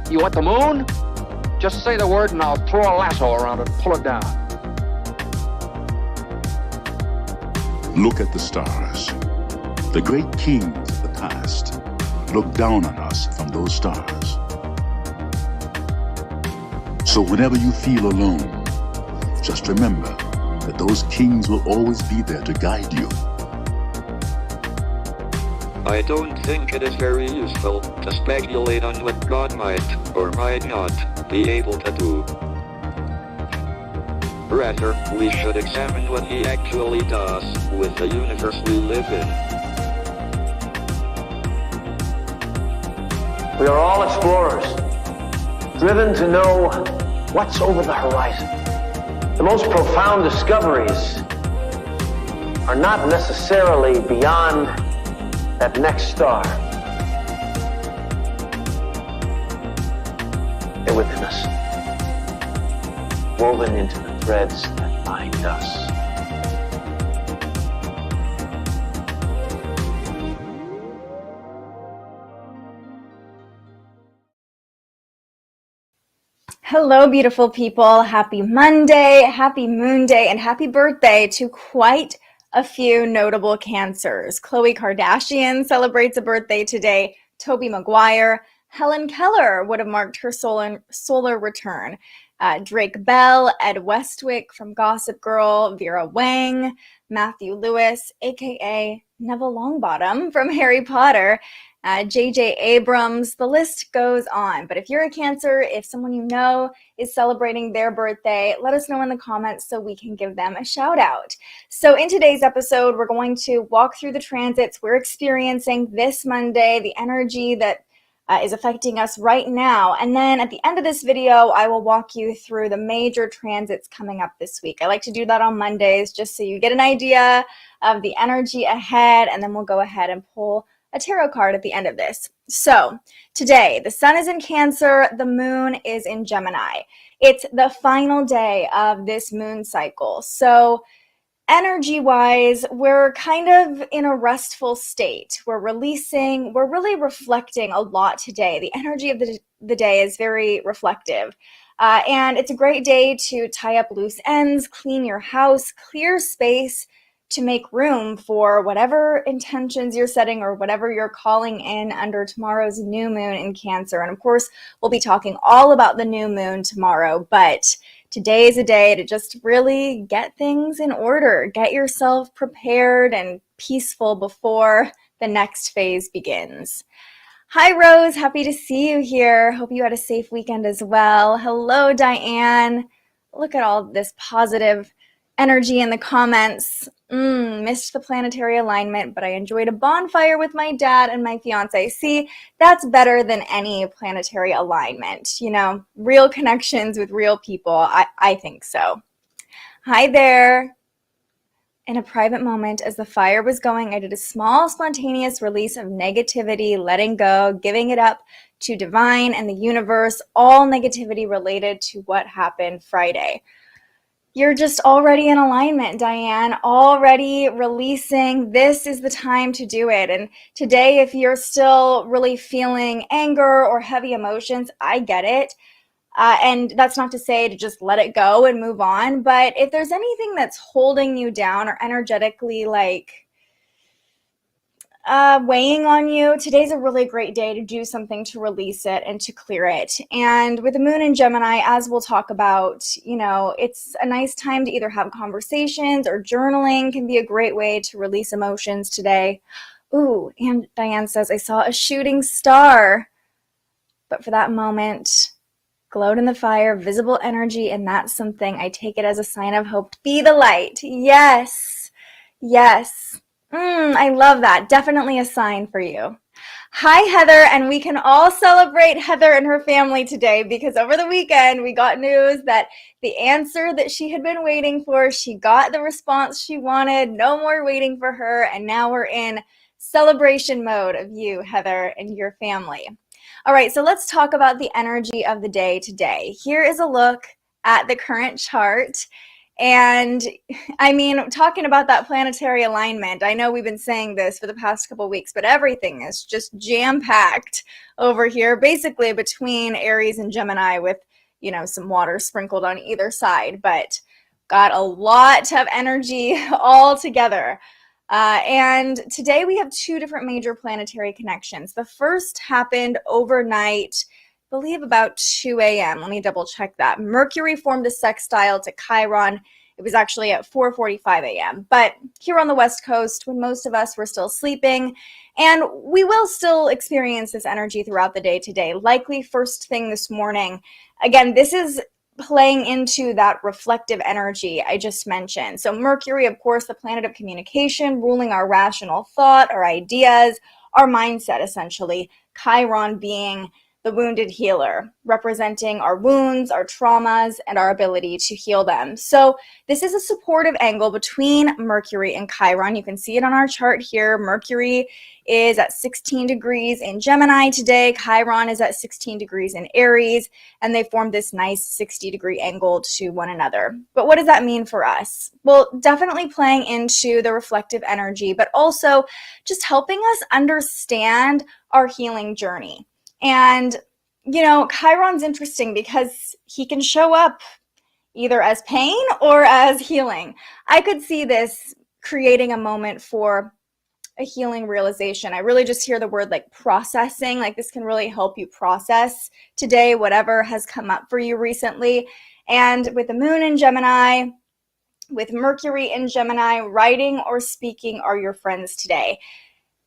You want the moon? Just say the word and I'll throw a lasso around it and pull it down. Look at the stars. The great kings of the past look down on us from those stars. So whenever you feel alone, just remember that those kings will always be there to guide you. I don't think it is very useful to speculate on what God might or might not be able to do. Rather, we should examine what He actually does with the universe we live in. We are all explorers, driven to know what's over the horizon. The most profound discoveries are not necessarily beyond that next star. They're within us, woven into the threads that bind us. Hello, beautiful people. Happy Monday, happy Moon Day, and happy birthday to quite a few notable Cancers. Khloe Kardashian celebrates a birthday today. Tobey Maguire. Helen Keller would have marked her solar return. Drake Bell, Ed Westwick from Gossip Girl, Vera Wang, Matthew Lewis, aka Neville Longbottom from Harry Potter, J.J. Abrams, the list goes on. But if you're a Cancer, if someone you know is celebrating their birthday, let us know in the comments so we can give them a shout out. So in today's episode, we're going to walk through the transits we're experiencing this Monday, the energy that is affecting us right now. And then at the end of this video, I will walk you through the major transits coming up this week. I like to do that on Mondays just so you get an idea of the energy ahead, and then we'll go ahead and pull a tarot card at the end of this. So today, the sun is in Cancer, the moon is in Gemini. It's the final day of this moon cycle. So energy-wise, we're kind of in a restful state. We're really reflecting a lot today. The energy of the day is very reflective. And it's a great day to tie up loose ends, clean your house, clear space, to make room for whatever intentions you're setting or whatever you're calling in under tomorrow's new moon in Cancer. And of course, we'll be talking all about the new moon tomorrow, but today is a day to just really get things in order, get yourself prepared and peaceful before the next phase begins. Hi, Rose. Happy to see you here. Hope you had a safe weekend as well. Hello, Diane. Look at all this positive energy in the comments. Missed the planetary alignment, but I enjoyed a bonfire with my dad and my fiance. See, that's better than any planetary alignment. You know, real connections with real people. I think so. Hi there. In a private moment, as the fire was going, I did a small spontaneous release of negativity, letting go, giving it up to divine and the universe, all negativity related to what happened Friday. You're just already in alignment, Diane, already releasing. This is the time to do it. And today, if you're still really feeling anger or heavy emotions, I get it. And that's not to say to just let it go and move on. But if there's anything that's holding you down or energetically weighing on you, today's a really great day to do something to release it and to clear it. And with the moon in Gemini, as we'll talk about, you know, it's a nice time to either have conversations or journaling can be a great way to release emotions today. Ooh, and Diane says, I saw a shooting star, but for that moment, glowed in the fire, visible energy, and that's something I take it as a sign of hope. Be the light. Yes, yes. I love that. Definitely a sign for you. Hi, Heather, and we can all celebrate Heather and her family today because over the weekend we got news that the answer that she had been waiting for, she got the response she wanted, no more waiting for her, and now we're in celebration mode of you, Heather, and your family. All right, so let's talk about the energy of the day today. Here is a look at the current chart. And I mean, talking about that planetary alignment, I know we've been saying this for the past couple of weeks, but everything is just jam-packed over here, basically between Aries and Gemini with, you know, some water sprinkled on either side, but got a lot of energy all together. And today we have two different major planetary connections. The first happened overnight, I believe about 2 a.m. Let me double check that. Mercury formed a sextile to Chiron. It was actually at 4:45 a.m. But here on the West Coast, when most of us were still sleeping, and we will still experience this energy throughout the day today, likely first thing this morning. Again, this is playing into that reflective energy I just mentioned. So Mercury, of course, the planet of communication, ruling our rational thought, our ideas, our mindset, essentially. Chiron being the wounded healer, representing our wounds, our traumas, and our ability to heal them. So this is a supportive angle between Mercury and Chiron. You can see it on our chart here. Mercury is at 16 degrees in Gemini today. Chiron is at 16 degrees in Aries, and they form this nice 60-degree angle to one another. But what does that mean for us? Well, definitely playing into the reflective energy, but also just helping us understand our healing journey. And, you know, Chiron's interesting because he can show up either as pain or as healing. I could see this creating a moment for a healing realization. I really just hear the word like processing, like this can really help you process today, whatever has come up for you recently. And with the moon in Gemini, with Mercury in Gemini, writing or speaking are your friends today.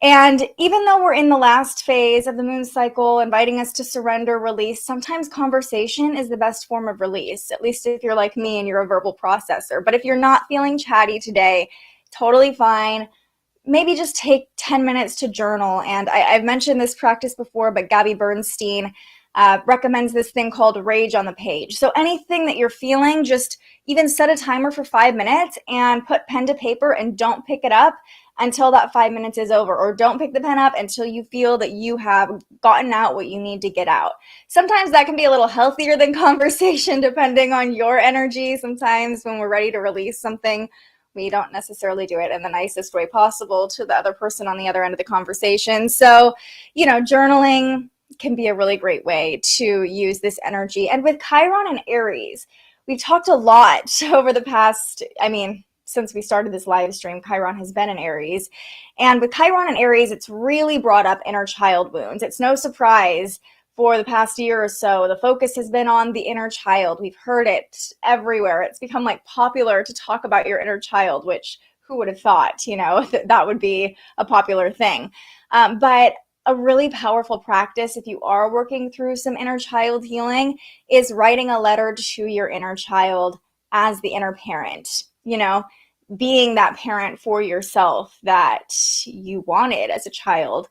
And even though we're in the last phase of the moon cycle, inviting us to surrender, release, sometimes conversation is the best form of release, at least if you're like me and you're a verbal processor. But if you're not feeling chatty today, totally fine. Maybe just take 10 minutes to journal. And I've mentioned this practice before, but Gabby Bernstein recommends this thing called Rage on the Page. So anything that you're feeling, just even set a timer for 5 minutes and put pen to paper and don't pick it up until that 5 minutes is over, or don't pick the pen up until you feel that you have gotten out what you need to get out. Sometimes that can be a little healthier than conversation, depending on your energy. Sometimes when we're ready to release something, we don't necessarily do it in the nicest way possible to the other person on the other end of the conversation. So, you know, journaling can be a really great way to use this energy. And with Chiron and Aries, we've talked a lot over the past, since we started this live stream, Chiron has been in Aries. And with Chiron and Aries, it's really brought up inner child wounds. It's no surprise for the past year or so, the focus has been on the inner child. We've heard it everywhere. It's become like popular to talk about your inner child, which who would have thought, you know, that would be a popular thing. But a really powerful practice, if you are working through some inner child healing, is writing a letter to your inner child as the inner parent, you know, being that parent for yourself that you wanted as a child.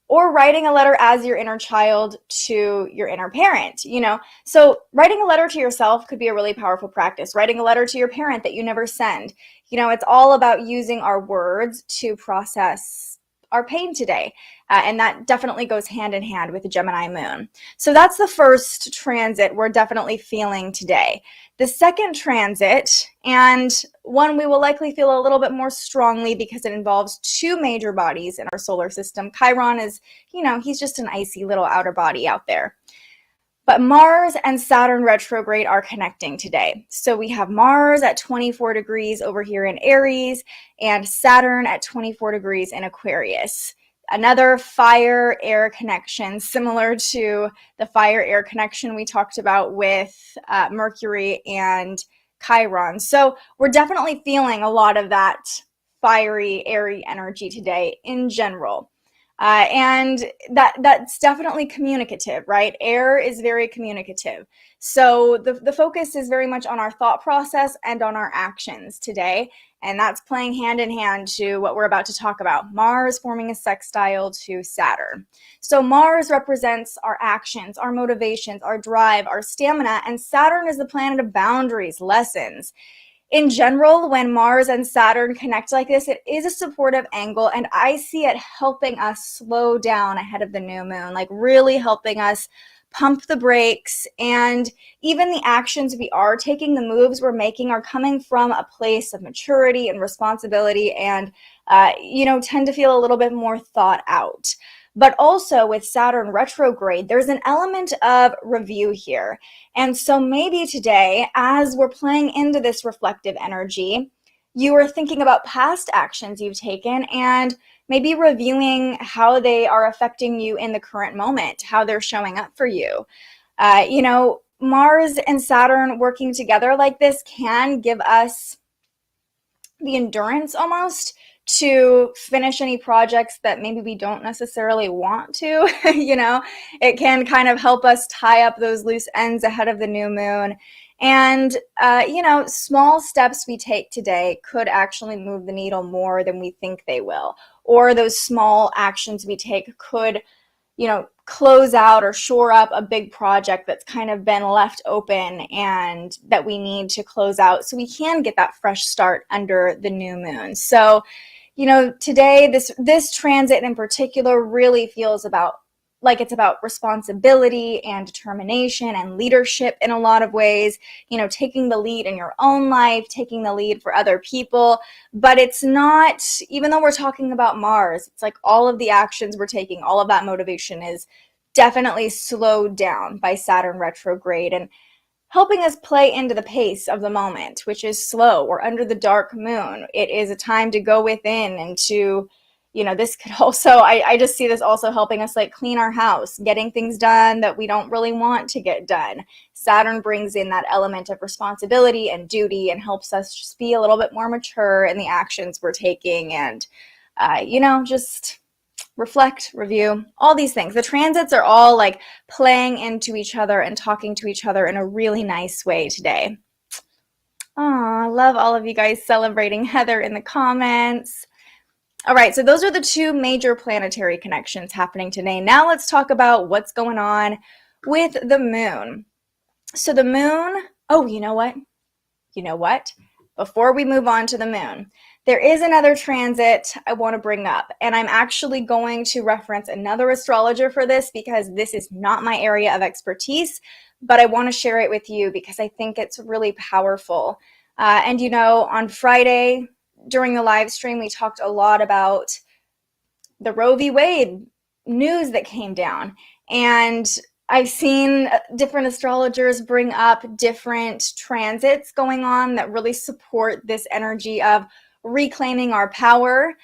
Or writing a letter as your inner child to your inner parent, you know. So writing a letter to yourself could be a really powerful practice. Writing a letter to your parent that you never send. You know, it's all about using our words to process our pain today. And that definitely goes hand in hand with the Gemini moon. So that's the first transit we're definitely feeling today. The second transit, and one we will likely feel a little bit more strongly because it involves two major bodies in our solar system. Chiron is, you know, he's just an icy little outer body out there. But Mars and Saturn retrograde are connecting today. So we have Mars at 24 degrees over here in Aries and Saturn at 24 degrees in Aquarius. Another fire-air connection, similar to the fire-air connection we talked about with Mercury and Chiron. So we're definitely feeling a lot of that fiery, airy energy today in general. And that's definitely communicative, right? Air is very communicative. So the focus is very much on our thought process and on our actions today. And that's playing hand in hand to what we're about to talk about. Mars forming a sextile to Saturn. So Mars represents our actions, our motivations, our drive, our stamina, and Saturn is the planet of boundaries, lessons. In general, when Mars and Saturn connect like this, it is a supportive angle, and I see it helping us slow down ahead of the new moon, like really helping us pump the brakes, and even the actions we are taking, the moves we're making, are coming from a place of maturity and responsibility, and tend to feel a little bit more thought out. But also with Saturn retrograde, there's an element of review here. And so maybe today, as we're playing into this reflective energy, you are thinking about past actions you've taken and maybe reviewing how they are affecting you in the current moment, how they're showing up for you. Mars and Saturn working together like this can give us the endurance almost to finish any projects that maybe we don't necessarily want to. It can kind of help us tie up those loose ends ahead of the new moon. And, small steps we take today could actually move the needle more than we think they will. Or those small actions we take could, close out or shore up a big project that's kind of been left open and that we need to close out so we can get that fresh start under the new moon. So, today, this transit in particular really feels like it's about responsibility and determination and leadership in a lot of ways, taking the lead in your own life, taking the lead for other people. But it's not, even though we're talking about Mars, it's like all of the actions we're taking, all of that motivation is definitely slowed down by Saturn retrograde and helping us play into the pace of the moment, which is slow. Or under the dark moon, it is a time to go within and to, this could also, I just see this also helping us like clean our house, getting things done that we don't really want to get done. Saturn brings in that element of responsibility and duty and helps us just be a little bit more mature in the actions we're taking and, just reflect, review, all these things. The transits are all like playing into each other and talking to each other in a really nice way today. I love all of you guys celebrating Heather in the comments. All right, so those are the two major planetary connections happening today. Now let's talk about what's going on with the moon. So the moon, you know what? Before we move on to the moon, there is another transit I want to bring up, and I'm actually going to reference another astrologer for this because this is not my area of expertise, but I want to share it with you because I think it's really powerful. On Friday during the live stream, we talked a lot about the Roe v. Wade news that came down, and I've seen different astrologers bring up different transits going on that really support this energy of reclaiming our power.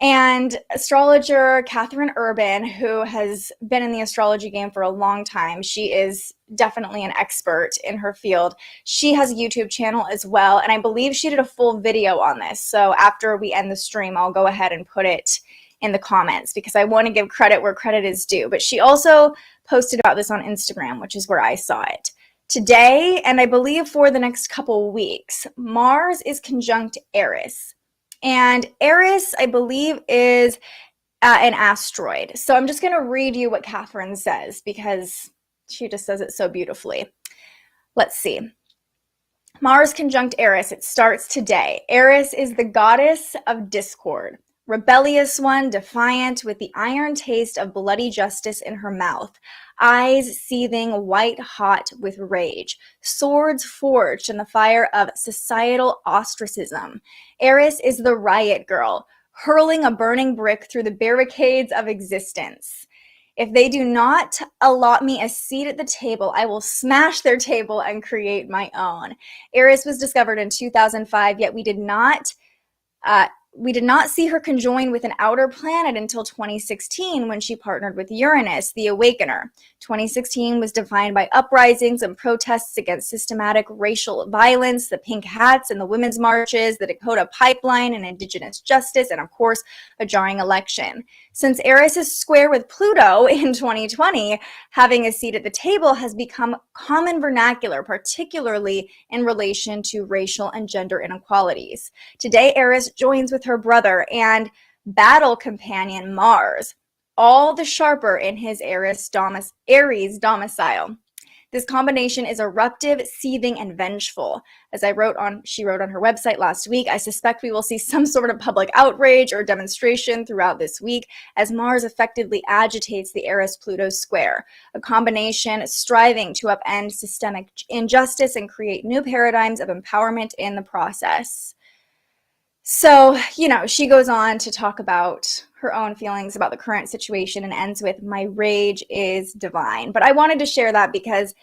And astrologer Catherine Urban, who has been in the astrology game for a long time, she is definitely an expert in her field. She has a YouTube channel as well, and I believe she did a full video on this. So after we end the stream, I'll go ahead and put it in the comments because I want to give credit where credit is due. But she also posted about this on Instagram, which is where I saw it. Today, and I believe for the next couple weeks, Mars is conjunct Eris. And Eris, I believe, is an asteroid. So I'm just going to read you what Catherine says because she just says it so beautifully. Let's see. Mars conjunct Eris, it starts today. Eris is the goddess of discord. Rebellious one, defiant, with the iron taste of bloody justice in her mouth, eyes seething white-hot with rage, swords forged in the fire of societal ostracism. Eris is the riot girl, hurling a burning brick through the barricades of existence. If they do not allot me a seat at the table, I will smash their table and create my own. Eris was discovered in 2005, yet we did not see her conjoin with an outer planet until 2016 when she partnered with Uranus, the Awakener. 2016 was defined by uprisings and protests against systematic racial violence, the pink hats and the women's marches, the Dakota pipeline and indigenous justice, and of course, a jarring election. Since Eris is square with Pluto in 2020, having a seat at the table has become common vernacular, particularly in relation to racial and gender inequalities. Today, Eris joins with her brother and battle companion Mars, all the sharper in his Aries domicile. This combination is eruptive, seething, and vengeful. As she wrote on her website last week, I suspect we will see some sort of public outrage or demonstration throughout this week as Mars effectively agitates the Eris-Pluto square, a combination striving to upend systemic injustice and create new paradigms of empowerment in the process. So, she goes on to talk about her own feelings about the current situation and ends with, "My rage is divine." But I wanted to share that because,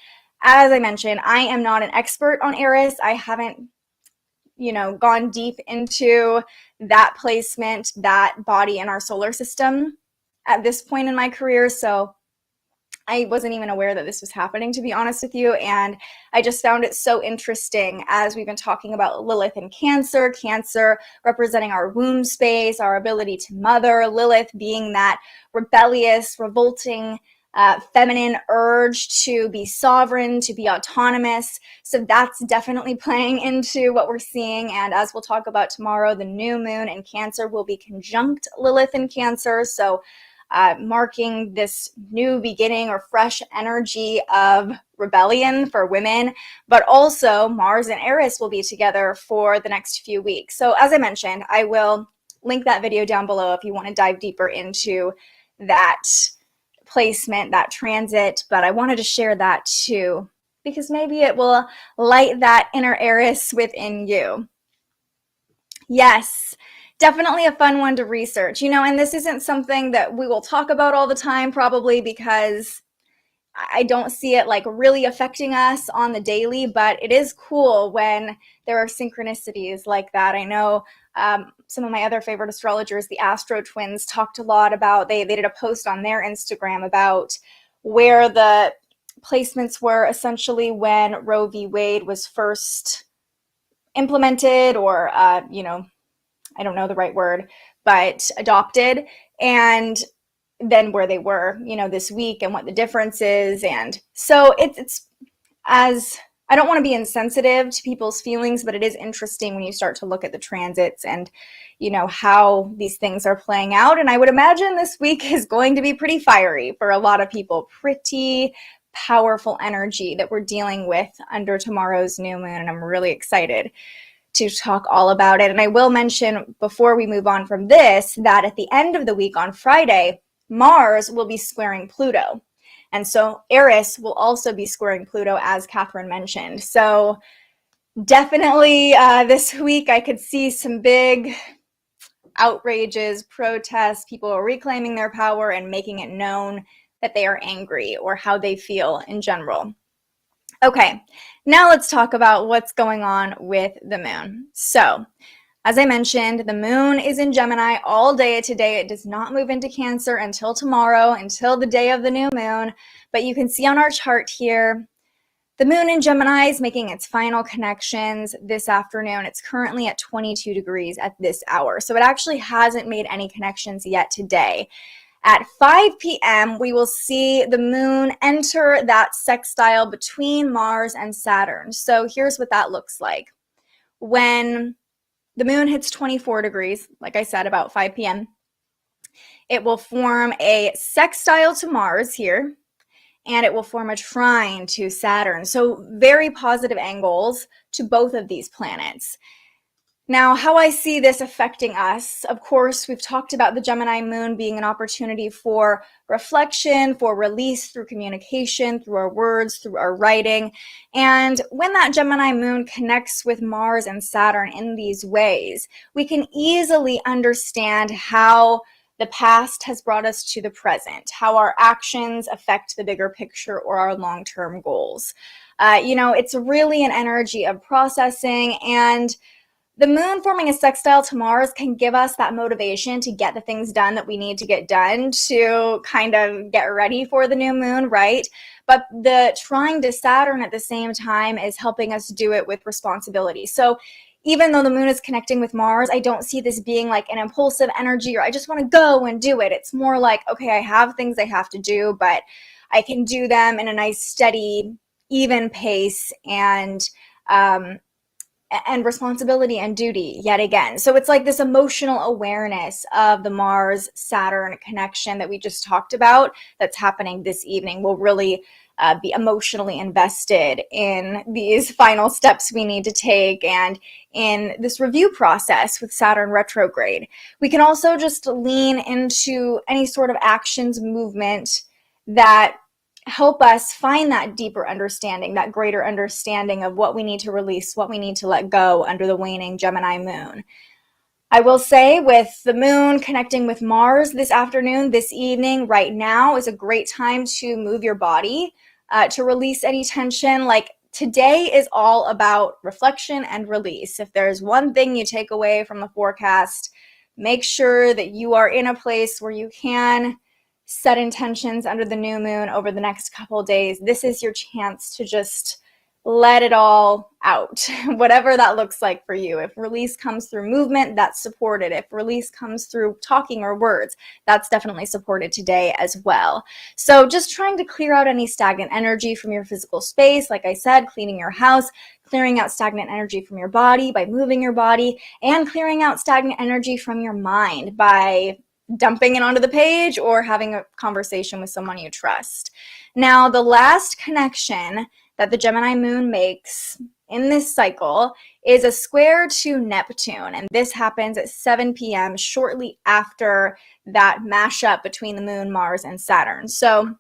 as I mentioned, I am not an expert on Eris. I haven't, gone deep into that placement, that body in our solar system at this point in my career. So I wasn't even aware that this was happening, to be honest with you. And I just found it so interesting as we've been talking about Lilith and Cancer representing our womb space, our ability to mother, Lilith being that rebellious, revolting, feminine urge to be sovereign, to be autonomous. So that's definitely playing into what we're seeing. And as we'll talk about tomorrow, the new moon in Cancer will be conjunct Lilith in Cancer. So marking this new beginning or fresh energy of rebellion for women, but also Mars and Eris will be together for the next few weeks. So as I mentioned, I will link that video down below if you want to dive deeper into that placement, that transit, but I wanted to share that too, because maybe it will light that inner Eris within you. Yes. Definitely a fun one to research, and this isn't something that we will talk about all the time, probably because I don't see it like really affecting us on the daily, but it is cool when there are synchronicities like that. I know some of my other favorite astrologers, the Astro Twins, talked a lot about, they did a post on their Instagram about where the placements were essentially when Roe v. Wade was first implemented, or, I don't know the right word, but adopted, and then where they were, this week and what the difference is. And so it's as, I don't want to be insensitive to people's feelings, but it is interesting when you start to look at the transits and, how these things are playing out. And I would imagine this week is going to be pretty fiery for a lot of people, pretty powerful energy that we're dealing with under tomorrow's new moon. And I'm really excited to talk all about it. And I will mention before we move on from this, that at the end of the week on Friday, Mars will be squaring Pluto. And so Eris will also be squaring Pluto, as Catherine mentioned. So definitely this week I could see some big outrages, protests, people are reclaiming their power and making it known that they are angry or how they feel in general. Okay, now let's talk about what's going on with the moon. So, as I mentioned, the moon is in Gemini all day today. It does not move into Cancer until tomorrow, until the day of the new moon. But you can see on our chart here, the moon in Gemini is making its final connections this afternoon. It's currently at 22 degrees at this hour. So it actually hasn't made any connections yet today. At 5 p.m., we will see the moon enter that sextile between Mars and Saturn. So here's what that looks like. When the moon hits 24 degrees, like I said, about 5 p.m., it will form a sextile to Mars here, and it will form a trine to Saturn. So very positive angles to both of these planets. Now, how I see this affecting us, of course, we've talked about the Gemini moon being an opportunity for reflection, for release through communication, through our words, through our writing. And when that Gemini moon connects with Mars and Saturn in these ways, we can easily understand how the past has brought us to the present, how our actions affect the bigger picture or our long-term goals. It's really an energy of processing, and the moon forming a sextile to Mars can give us that motivation to get the things done that we need to get done to kind of get ready for the new moon, right? But the trine to Saturn at the same time is helping us do it with responsibility. So even though the moon is connecting with Mars, I don't see this being like an impulsive energy or I just want to go and do it. It's more like, okay, I have things I have to do, but I can do them in a nice, steady, even pace and responsibility and duty yet again. So it's like this emotional awareness of the Mars-Saturn connection that we just talked about that's happening this evening will really be emotionally invested in these final steps we need to take and in this review process with Saturn retrograde. We can also just lean into any sort of actions, movement that help us find that deeper understanding, that greater understanding of what we need to release, what we need to let go under the waning Gemini moon. I will say, with the moon connecting with Mars this afternoon, this evening, right now is a great time to move your body, to release any tension. Like, today is all about reflection and release. If there's one thing you take away from the forecast, make sure that you are in a place where you can set intentions under the new moon over the next couple of days. This is your chance to just let it all out, whatever that looks like for you. If release comes through movement, that's supported. If release comes through talking or words, that's definitely supported today as well. So just trying to clear out any stagnant energy from your physical space. Like I said, cleaning your house, clearing out stagnant energy from your body by moving your body, and clearing out stagnant energy from your mind by dumping it onto the page or having a conversation with someone you trust. Now, the last connection that the Gemini moon makes in this cycle is a square to Neptune, and this happens at 7 p.m. shortly after that mashup between the moon, Mars, and Saturn. So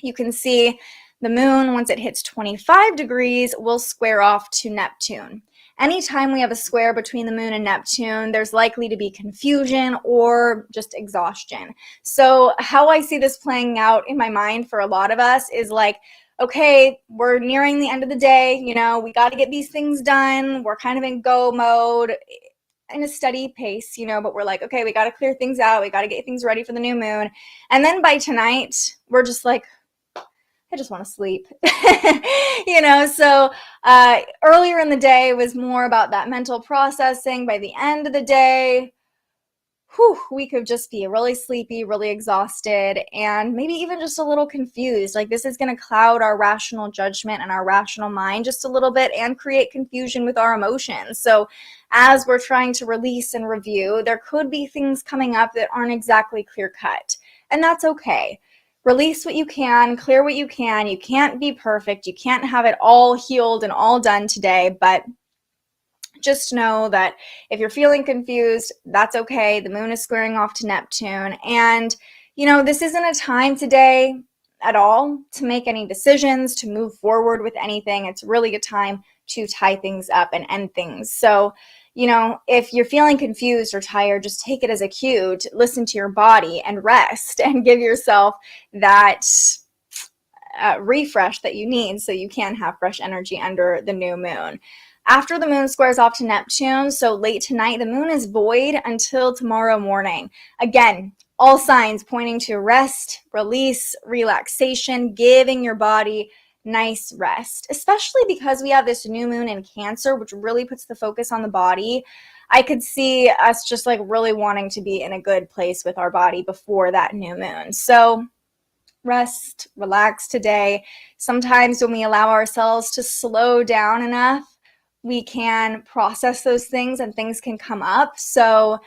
you can see the moon, once it hits 25 degrees, will square off to Neptune. Anytime we have a square between the moon and Neptune, there's likely to be confusion or just exhaustion. So how I see this playing out in my mind for a lot of us is like, okay, we're nearing the end of the day, you know, we got to get these things done. We're kind of in go mode in a steady pace, you know, but we're like, okay, we got to clear things out. We got to get things ready for the new moon. And then by tonight, we're just like, I just want to sleep, you know, so earlier in the day was more about that mental processing. By the end of the day, we could just be really sleepy, really exhausted, and maybe even just a little confused. Like, this is going to cloud our rational judgment and our rational mind just a little bit and create confusion with our emotions. So as we're trying to release and review, there could be things coming up that aren't exactly clear cut, and that's okay. Release what you can, clear what you can. You can't be perfect. You can't have it all healed and all done today, but just know that if you're feeling confused, that's okay. The moon is squaring off to Neptune. And, you know, this isn't a time today at all to make any decisions, to move forward with anything. It's really a time to tie things up and end things. So, you know, if you're feeling confused or tired, just take it as a cue to listen to your body and rest and give yourself that refresh that you need so you can have fresh energy under the new moon. After the moon squares off to Neptune, so late tonight, the moon is void until tomorrow morning. Again, all signs pointing to rest, release, relaxation, giving your body nice rest, especially because we have this new moon in Cancer, which really puts the focus on the body. I could see us just like really wanting to be in a good place with our body before that new moon. So rest, relax today. Sometimes when we allow ourselves to slow down enough, we can process those things and things can come up. So,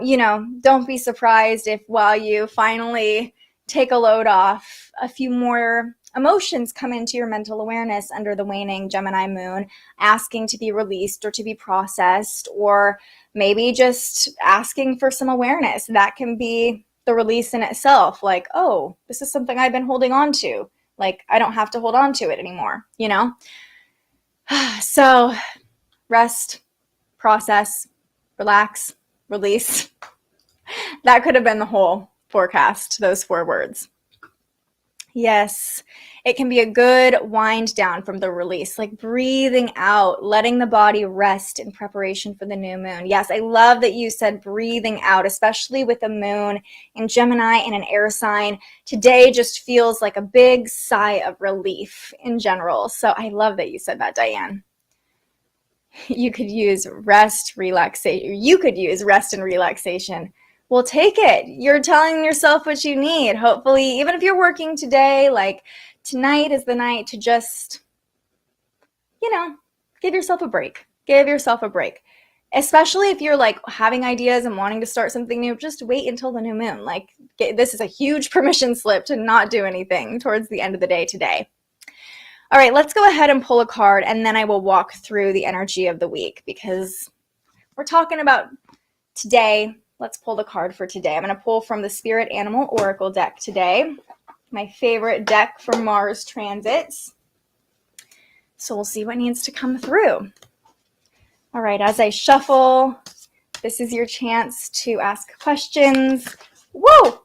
you know, don't be surprised if while you finally take a load off, a few more emotions come into your mental awareness under the waning Gemini moon, asking to be released or to be processed, or maybe just asking for some awareness. That can be the release in itself. Like, oh, this is something I've been holding on to. Like, I don't have to hold on to it anymore, you know? So rest, process, relax, release. That could have been the whole forecast, those 4 words. Yes, it can be a good wind down from the release, like breathing out, letting the body rest in preparation for the new moon. Yes, I love that you said breathing out, especially with the moon in Gemini and an air sign. Today just feels like a big sigh of relief in general. So I love that you said that, Diane. You could use rest, relaxation. You could use rest and relaxation. Well, take it. You're telling yourself what you need. Hopefully, even if you're working today, like tonight is the night to just, you know, give yourself a break. Give yourself a break. especially if you're like having ideas and wanting to start something new, just wait until the new moon. Like, this is a huge permission slip to not do anything towards the end of the day today. All right, let's go ahead and pull a card, and then I will walk through the energy of the week because we're talking about today. Let's pull the card for today. I'm going to pull from the Spirit Animal Oracle deck today, my favorite deck for Mars transits. So we'll see what needs to come through. All right, as I shuffle, this is your chance to ask questions. Whoa!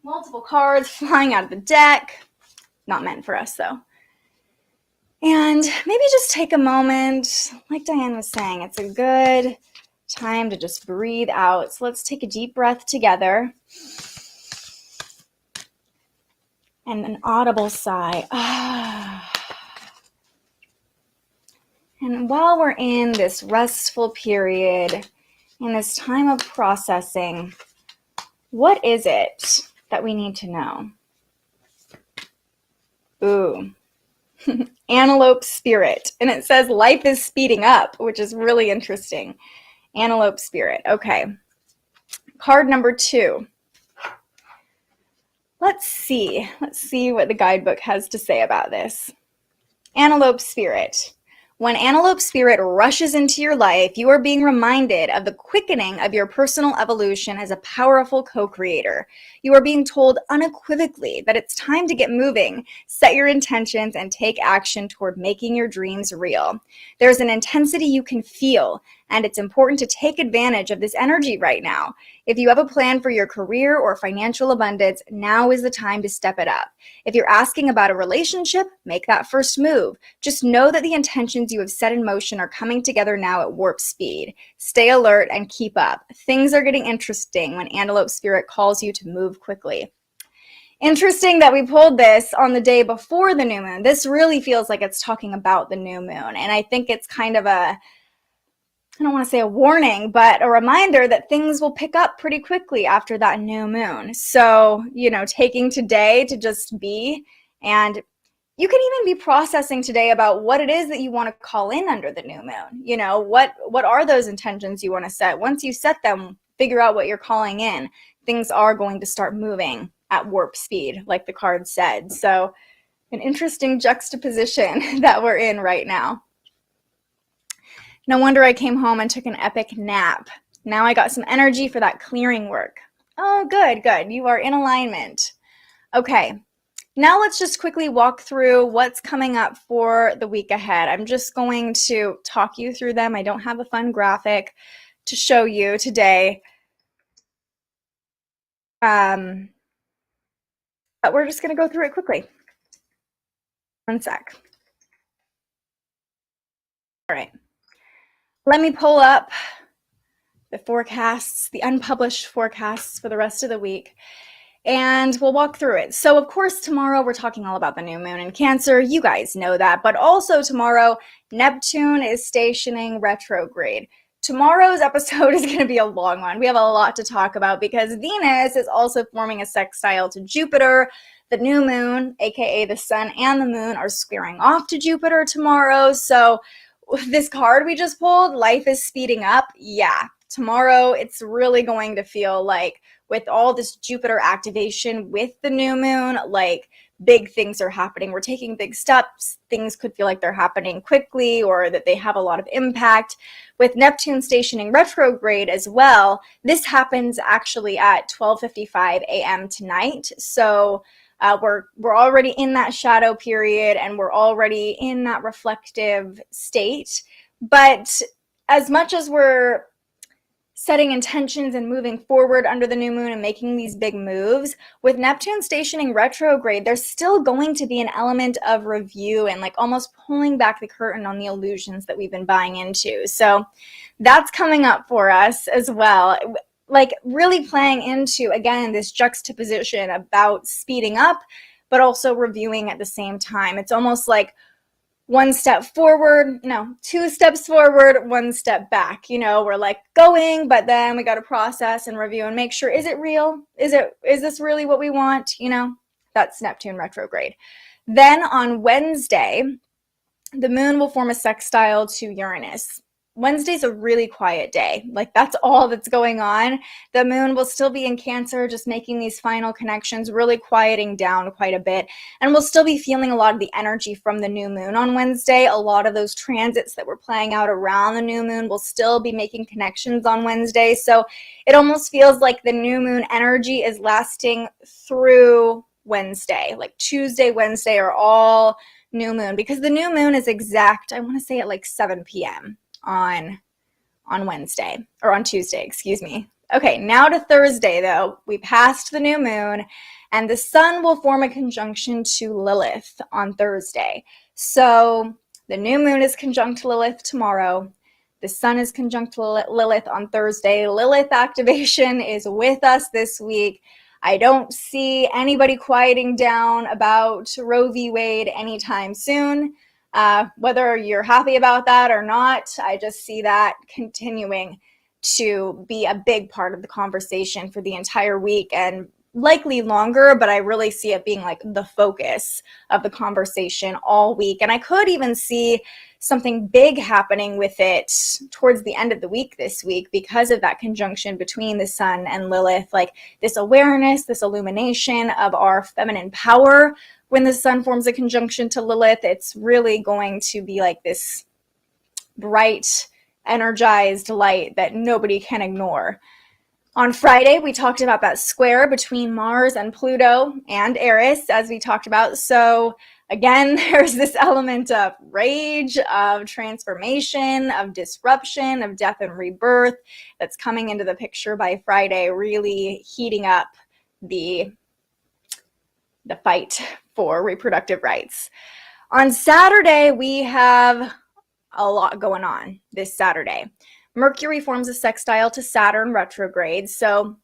Multiple cards flying out of the deck. Not meant for us, though. And maybe just take a moment. Like Diane was saying, it's a good time to just breathe out. So let's take a deep breath together. And an audible sigh. And while we're in this restful period, in this time of processing, what is it that we need to know? Ooh, Antelope Spirit. And it says life is speeding up, which is really interesting. Antelope Spirit. Okay. Card number 2. Let's see what the guidebook has to say about this. Antelope Spirit. When Antelope Spirit rushes into your life, you are being reminded of the quickening of your personal evolution as a powerful co-creator. You are being told unequivocally that it's time to get moving, set your intentions, and take action toward making your dreams real. There's an intensity you can feel, and it's important to take advantage of this energy right now. If you have a plan for your career or financial abundance, now is the time to step it up. If you're asking about a relationship, make that first move. Just know that the intentions you have set in motion are coming together now at warp speed. Stay alert and keep up. Things are getting interesting when Antelope Spirit calls you to move quickly. Interesting that we pulled this on the day before the new moon. This really feels like it's talking about the new moon. And I think it's kind of I don't want to say a warning, but a reminder that things will pick up pretty quickly after that new moon. So, taking today to just be, and you can even be processing today about what it is that you want to call in under the new moon. What are those intentions you want to set? Once you set them, figure out what you're calling in. Things are going to start moving at warp speed, like the card said. So, an interesting juxtaposition that we're in right now. No wonder I came home and took an epic nap. Now I got some energy for that clearing work. Oh, good. You are in alignment. Okay, now let's just quickly walk through what's coming up for the week ahead. I'm just going to talk you through them. I don't have a fun graphic to show you today. But we're just going to go through it quickly. One sec. All right. Let me pull up the forecasts, the unpublished forecasts for the rest of the week, and we'll walk through it. So, of course, tomorrow we're talking all about the new moon in Cancer. You guys know that. But also tomorrow, Neptune is stationing retrograde. Tomorrow's episode is going to be a long one. We have a lot to talk about because Venus is also forming a sextile to Jupiter. The new moon, aka the sun and the moon, are squaring off to Jupiter tomorrow. So this card we just pulled, life is speeding up. Yeah, tomorrow it's really going to feel like with all this Jupiter activation with the new moon, like big things are happening. We're taking big steps. Things could feel like they're happening quickly or that they have a lot of impact. With Neptune stationing retrograde as well, this happens actually at 12:55 a.m. tonight. So we're already in that shadow period and we're already in that reflective state. But as much as we're setting intentions and moving forward under the new moon and making these big moves, with Neptune stationing retrograde, there's still going to be an element of review and like almost pulling back the curtain on the illusions that we've been buying into. So that's coming up for us as well. Like really playing into, again, this juxtaposition about speeding up, but also reviewing at the same time. It's almost like one step forward, two steps forward, one step back. We're like going, but then we got to process and review and make sure, is it real? Is this really what we want? That's Neptune retrograde. Then on Wednesday, the moon will form a sextile to Uranus. Wednesday's a really quiet day. Like, that's all that's going on. The moon will still be in Cancer, just making these final connections, really quieting down quite a bit. And we'll still be feeling a lot of the energy from the new moon on Wednesday. A lot of those transits that were playing out around the new moon will still be making connections on Wednesday. So it almost feels like the new moon energy is lasting through Wednesday. Like Tuesday, Wednesday are all new moon, because the new moon is exact, I want to say at like 7 p.m. on Wednesday, or on Tuesday, excuse me. Okay, now to Thursday though. We passed the new moon, and the sun will form a conjunction to Lilith on Thursday. So the new moon is conjunct Lilith tomorrow. The sun is conjunct Lilith on Thursday. Lilith activation is with us this week. I don't see anybody quieting down about Roe v. Wade anytime soon. Whether you're happy about that or not, I just see that continuing to be a big part of the conversation for the entire week, and likely longer, but I really see it being like the focus of the conversation all week. And I could even see something big happening with it towards the end of the week this week, because of that conjunction between the sun and Lilith, like this awareness, this illumination of our feminine power. When the sun forms a conjunction to Lilith, it's really going to be like this bright, energized light that nobody can ignore. On Friday, we talked about that square between Mars and Pluto and Eris, as we talked about. So again, there's this element of rage, of transformation, of disruption, of death and rebirth that's coming into the picture by Friday, really heating up the fight for reproductive rights. On Saturday, we have a lot going on this Saturday. Mercury forms a sextile to Saturn retrograde. So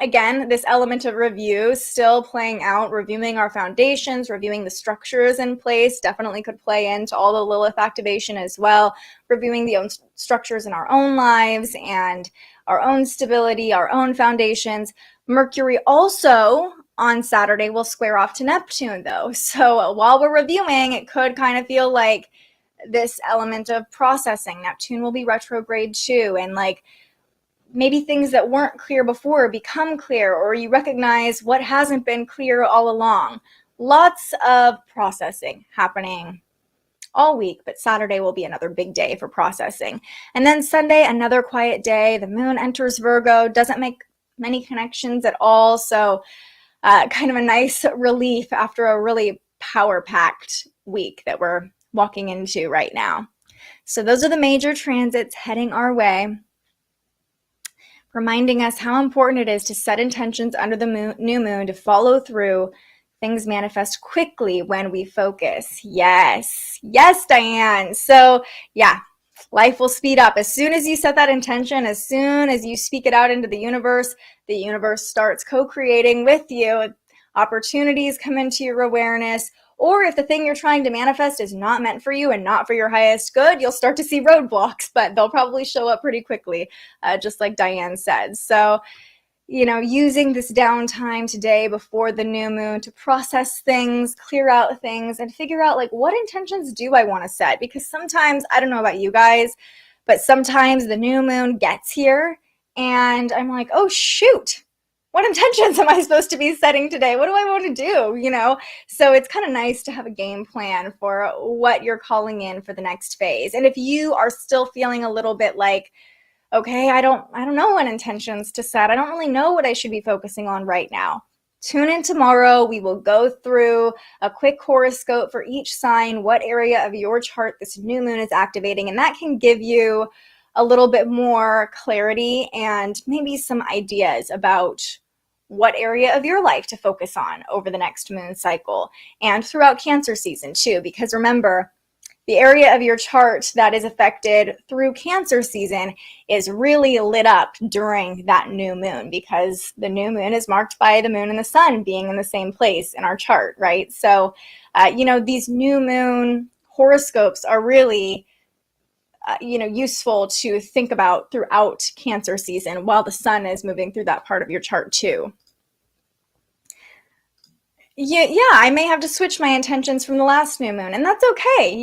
again, this element of review still playing out, reviewing our foundations, reviewing the structures in place, definitely could play into all the Lilith activation as well, reviewing the own structures in our own lives and our own stability, our own foundations. Mercury also on Saturday will square off to Neptune though. So while we're reviewing, it could kind of feel like this element of processing. Neptune will be retrograde too, and like maybe things that weren't clear before become clear, or you recognize what hasn't been clear all along. Lots of processing happening all week, but Saturday will be another big day for processing. And then Sunday, another quiet day. The moon enters Virgo, doesn't make many connections at all, so kind of a nice relief after a really power-packed week that we're walking into right now. So those are the major transits heading our way, reminding us how important it is to set intentions under the new moon, to follow through. Things manifest quickly when we focus. Yes, Diane. So yeah, life will speed up. As soon as you set that intention, as soon as you speak it out into the universe starts co-creating with you. Opportunities come into your awareness. Or if the thing you're trying to manifest is not meant for you and not for your highest good, you'll start to see roadblocks, but they'll probably show up pretty quickly, just like Diane said. So, using this downtime today before the new moon to process things, clear out things, and figure out like, what intentions do I want to set? Because sometimes, I don't know about you guys, but sometimes the new moon gets here and I'm like, oh shoot, what intentions am I supposed to be setting today? What do I want to do? So it's kind of nice to have a game plan for what you're calling in for the next phase. And if you are still feeling a little bit like, okay, I don't know what intentions to set. I don't really know what I should be focusing on right now. Tune in tomorrow. We will go through a quick horoscope for each sign, what area of your chart this new moon is activating, and that can give you a little bit more clarity and maybe some ideas about what area of your life to focus on over the next moon cycle and throughout Cancer season too, because remember, the area of your chart that is affected through Cancer season is really lit up during that new moon, because the new moon is marked by the moon and the sun being in the same place in our chart, right? So, these new moon horoscopes are really useful to think about throughout Cancer season while the sun is moving through that part of your chart too. I may have to switch my intentions from the last new moon, and that's okay,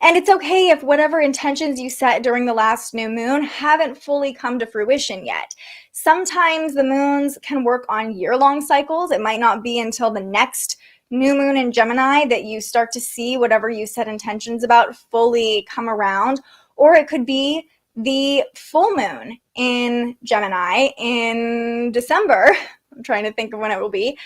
And it's okay if whatever intentions you set during the last new moon haven't fully come to fruition yet. Sometimes the moons can work on year-long cycles. It might not be until the next new moon in Gemini that you start to see whatever you set intentions about fully come around, or it could be the full moon in Gemini in December. I'm trying to think of when it will be.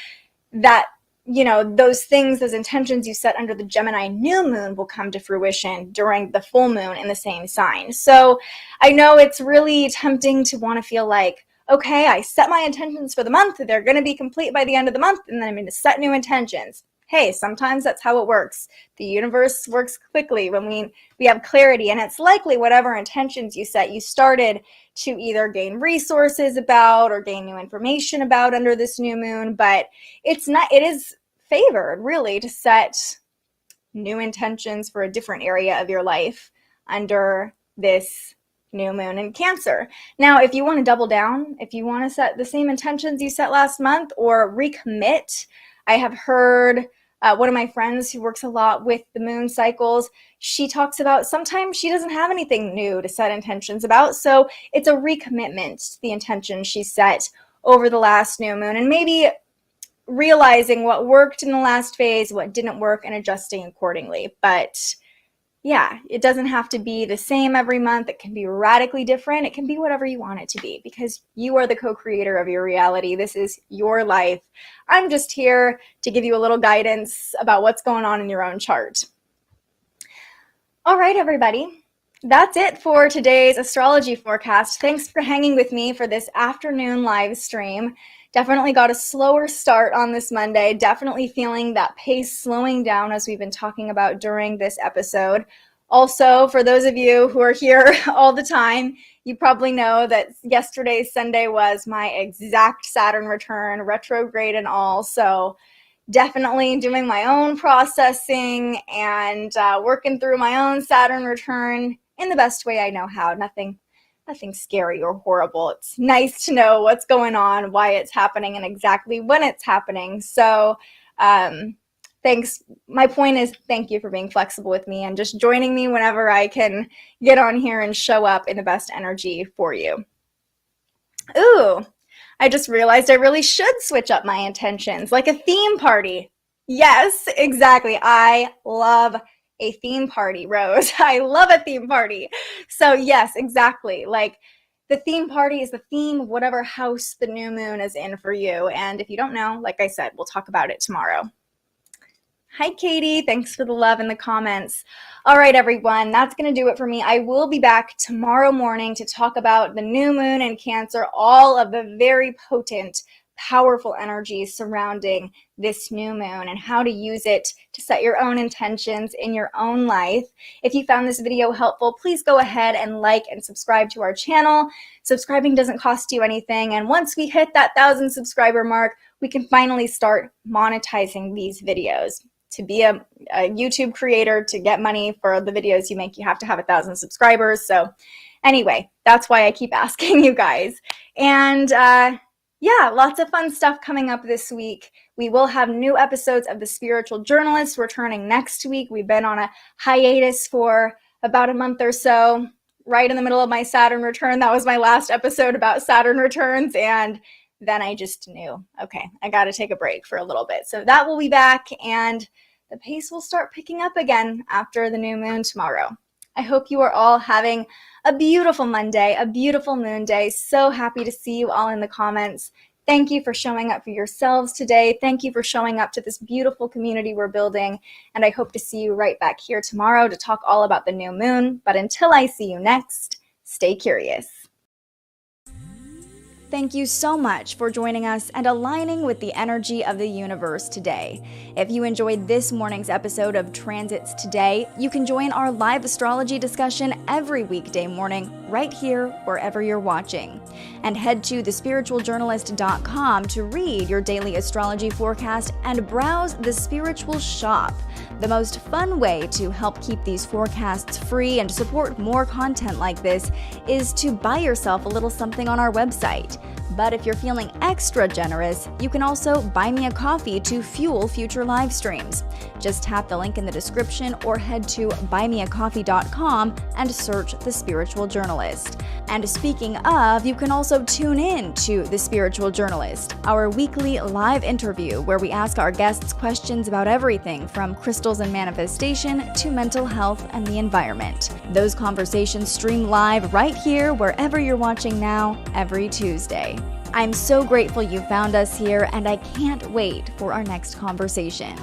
That those things, those intentions you set under the Gemini new moon will come to fruition during the full moon in the same sign. So I know it's really tempting to want to feel like, okay, I set my intentions for the month. They're going to be complete by the end of the month, and then I'm going to set new intentions. Hey, sometimes that's how it works. The universe works quickly when we have clarity, and it's likely whatever intentions you set, you started to either gain resources about or gain new information about under this new moon, but it is favored really to set new intentions for a different area of your life under this new moon in Cancer. Now, if you want to double down, if you want to set the same intentions you set last month or recommit, I have heard one of my friends who works a lot with the moon cycles, she talks about sometimes she doesn't have anything new to set intentions about. So it's a recommitment to the intention she set over the last new moon, and maybe realizing what worked in the last phase, what didn't work, and adjusting accordingly. But yeah, it doesn't have to be the same every month. It can be radically different. It can be whatever you want it to be, because you are the co-creator of your reality. This is your life. I'm just here to give you a little guidance about what's going on in your own chart. All right, everybody. That's it for today's astrology forecast. Thanks for hanging with me for this afternoon live stream. Definitely got a slower start on this Monday. Definitely feeling that pace slowing down as we've been talking about during this episode. Also, for those of you who are here all the time, you probably know that yesterday, Sunday, was my exact Saturn return, retrograde and all. So definitely doing my own processing and working through my own Saturn return in the best way I know how. Nothing scary or horrible. It's nice to know what's going on, why it's happening, and exactly when it's happening. So thanks. My point is, thank you for being flexible with me and just joining me whenever I can get on here and show up in the best energy for you. Ooh, I just realized I really should switch up my intentions, like a theme party. Yes, exactly. I love a theme party, Rose. I love a theme party. So yes, exactly. Like the theme party is the theme of whatever house the new moon is in for you. And if you don't know, like I said, we'll talk about it tomorrow. Hi, Katie. Thanks for the love in the comments. All right, everyone, that's going to do it for me. I will be back tomorrow morning to talk about the new moon in Cancer, all of the very potent, powerful energies surrounding this new moon and how to use it to set your own intentions in your own life. If you found this video helpful, please go ahead and like and subscribe to our channel. Subscribing doesn't cost you anything. And once we hit that 1,000 subscriber mark, we can finally start monetizing these videos. To be a YouTube creator, to get money for the videos you make, you have to have 1,000 subscribers. So anyway, that's why I keep asking you guys. And yeah, lots of fun stuff coming up this week. We will have new episodes of The Spiritual Journalist returning next week. We've been on a hiatus for about a month or so, right in the middle of my Saturn return. That was my last episode about Saturn returns, and then I just knew, okay, I got to take a break for a little bit. So that will be back, and the pace will start picking up again after the new moon tomorrow. I hope you are all having a beautiful Monday, a beautiful moon day. So happy to see you all in the comments. Thank you for showing up for yourselves today. Thank you for showing up to this beautiful community we're building. And I hope to see you right back here tomorrow to talk all about the new moon. But until I see you next, stay curious. Thank you so much for joining us and aligning with the energy of the universe today. If you enjoyed this morning's episode of Transits Today, you can join our live astrology discussion every weekday morning right here wherever you're watching. And head to thespiritualjournalist.com to read your daily astrology forecast and browse the Spiritual Shop. The most fun way to help keep these forecasts free and support more content like this is to buy yourself a little something on our website. But if you're feeling extra generous, you can also buy me a coffee to fuel future live streams. Just tap the link in the description or head to buymeacoffee.com and search The Spiritual Journalist. And speaking of, you can also tune in to The Spiritual Journalist, our weekly live interview where we ask our guests questions about everything from crystals and manifestation to mental health and the environment. Those conversations stream live right here wherever you're watching now every Tuesday. I'm so grateful you found us here, and I can't wait for our next conversation.